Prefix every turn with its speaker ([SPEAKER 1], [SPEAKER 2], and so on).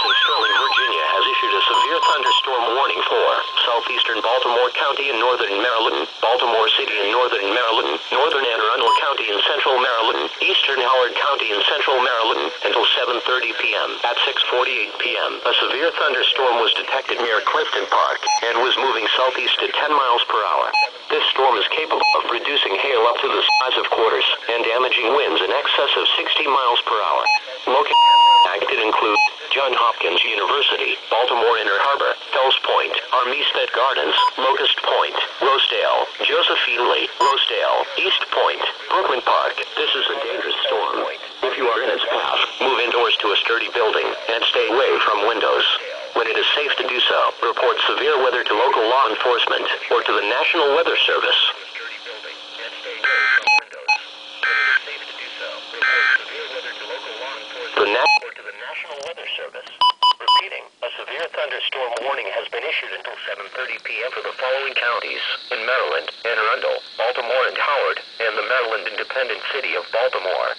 [SPEAKER 1] in Sterling, Virginia has issued a severe thunderstorm warning for southeastern Baltimore County in northern Maryland, Baltimore City in northern Maryland, northern Arundel County in central Maryland, eastern Howard County in central Maryland, until 7:30 p.m. At 6:48 p.m., a severe thunderstorm was detected near Clifton Park and was moving southeast at 10 miles per hour. This storm is capable of producing hail up to the size of quarters and damaging winds in excess of 60 miles per hour. Locations affected include Johns Hopkins University, Baltimore Inner Harbor, Fells Point, Armistead Gardens, Locust Point, Rosedale, Josephine Lee, Rosedale, East Point, Brooklyn Park. This is a dangerous storm. If you are in its path, move indoors to a sturdy building and stay away from windows. When it is safe to do so, report severe weather to local law enforcement or to the National Weather Service. The National Weather Service. Repeating, a severe thunderstorm warning has been issued until 7:30 p.m. for the following counties in Maryland, Anne Arundel, Baltimore and Howard, and the Maryland Independent City of Baltimore.